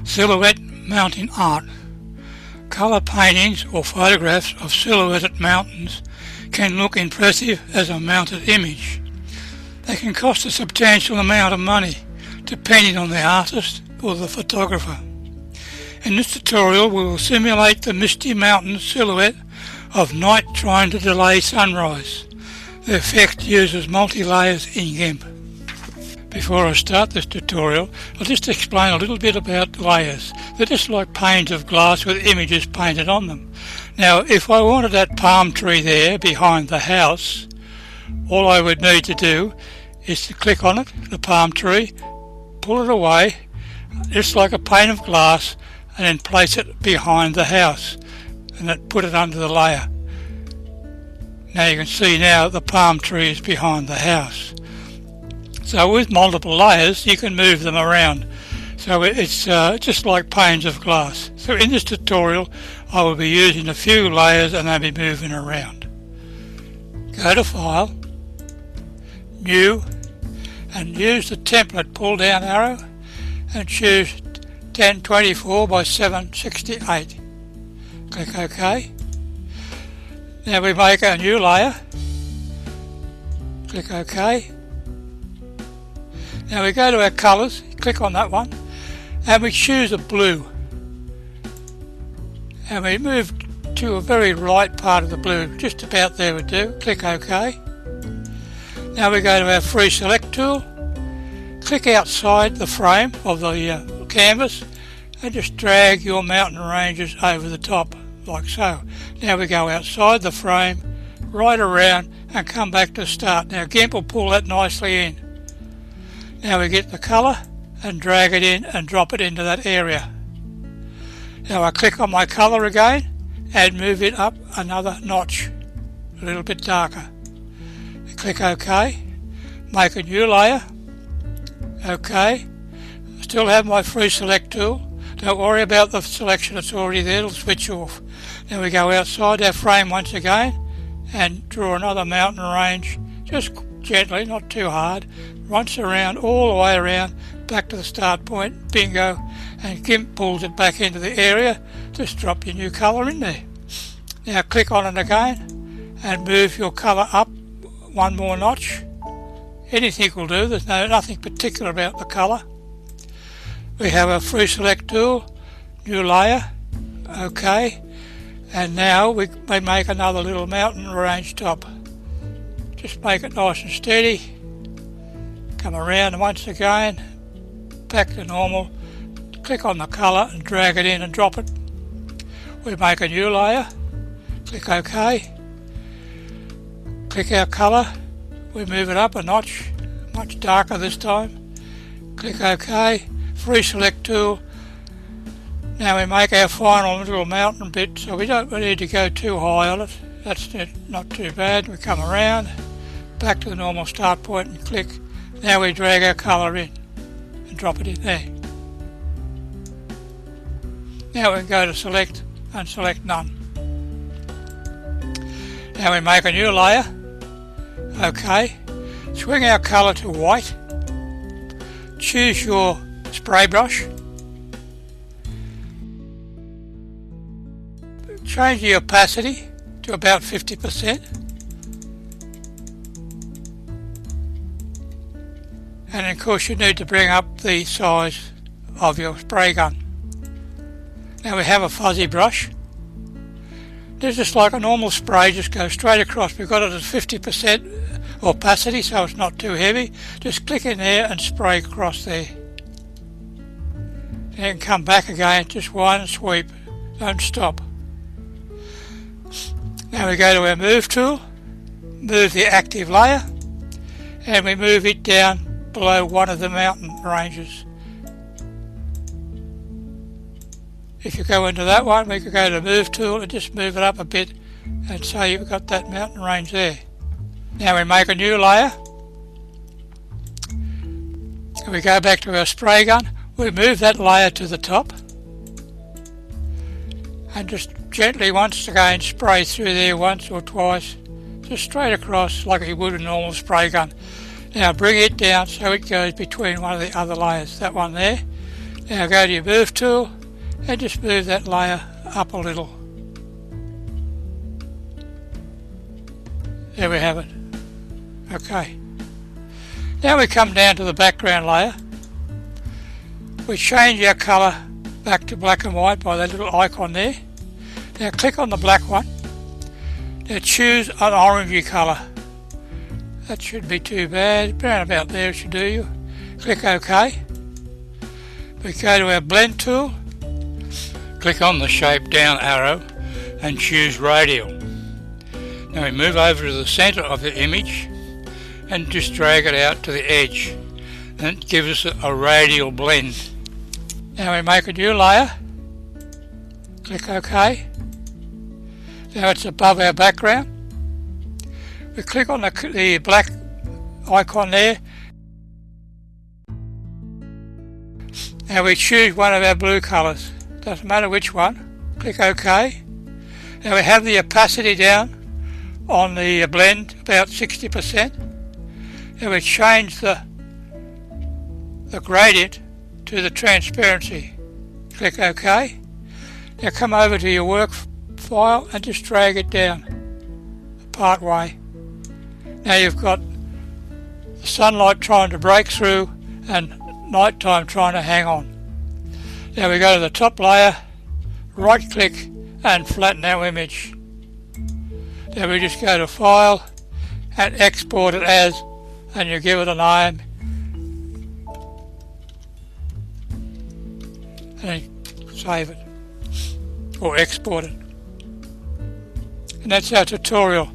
Silhouette mounting art. Colour paintings or photographs of silhouetted mountains can look impressive as a mounted image. They can cost a substantial amount of money, depending on the artist or the photographer. In this tutorial we will simulate the Misty mountain silhouette of night trying to delay sunrise. The effect uses multi-layers in GIMP. Before I start this tutorial, I'll just explain a little bit about layers. They're just like panes of glass with images painted on them. Now, if I wanted that palm tree there behind the house, all I would need to do is to click on it, the palm tree, pull it away, just like a pane of glass, and then place it behind the house, and then put it under the layer. Now you can see now the palm tree is behind the house. So with multiple layers you can move them around. So it's just like panes of glass. So in this tutorial I will be using a few layers and they'll be moving around. Go to File, New, and use the template pull down arrow and choose 1024 by 768. Click OK. Now we make a new layer. Click OK. Now we go to our colours, click on that one, and we choose a blue. And we move to a very light part of the blue, just about there would do. Click OK. Now we go to our free select tool, click outside the frame of the canvas, and just drag your mountain ranges over the top, like so. Now we go outside the frame, right around, and come back to start. Now GIMP will pull that nicely in. Now we get the colour and drag it in and drop it into that area. Now I click on my colour again and move it up another notch, a little bit darker. Click OK, make a new layer, OK. Still have my free select tool. Don't worry about the selection, it's already there, it'll switch off. Now we go outside our frame once again and draw another mountain range, just gently, not too hard, once around, all the way around, back to the start point, bingo, and GIMP pulls it back into the area. Just drop your new colour in there. Now click on it again and move your colour up one more notch. Anything will do, there's nothing particular about the colour. We have a free select tool, new layer, OK, and now we may make another little mountain range top. Just make it nice and steady, come around once again, back to normal, click on the colour and drag it in and drop it. We make a new layer, click OK, click our colour, we move it up a notch, much darker this time, click OK, free select tool. Now we make our final little mountain bit, so we don't need to go too high on it, that's not too bad. We come around, back to the normal start point and click. Now we drag our colour in and drop it in there. Now we can go to select and select none. Now we make a new layer, OK, swing our colour to white, choose your spray brush, change the opacity to about 50%, and of course you need to bring up the size of your spray gun. Now we have a fuzzy brush. It's just like a normal spray, just go straight across. We've got it at 50% opacity, so it's not too heavy. Just click in there and spray across there. Then come back again, just one sweep, don't stop. Now we go to our move tool, move the active layer, and we move it down below one of the mountain ranges. If you go into that one, we could go to the move tool and just move it up a bit, and so you've got that mountain range there. Now we make a new layer, and we go back to our spray gun. We move that layer to the top and just gently once again spray through there once or twice, just straight across like you would a normal spray gun. Now bring it down so it goes between one of the other layers, that one there. Now go to your move tool and just move that layer up a little. There we have it. Okay. Now we come down to the background layer. We change our colour back to black and white by that little icon there. Now click on the black one. Now choose an orangey colour. That shouldn't be too bad. Around about there should do you. Click OK. We go to our blend tool. Click on the shape down arrow and choose radial. Now we move over to the centre of the image and just drag it out to the edge, and it gives us a radial blend. Now we make a new layer. Click OK. Now it's above our background. We click on the black icon there. Now we choose one of our blue colours. Doesn't matter which one. Click OK. Now we have the opacity down on the blend about 60%. Now we change the gradient to the transparency. Click OK. Now come over to your work file and just drag it down part way. Now you've got the sunlight trying to break through and nighttime trying to hang on. Now we go to the top layer, right click and flatten our image. Now we just go to File and Export it as, and you give it a name and save it or export it. And that's our tutorial.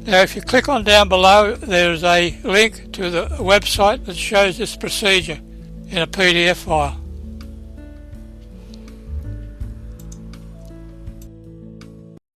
Now if you click on down below, there's a link to the website that shows this procedure in a PDF file.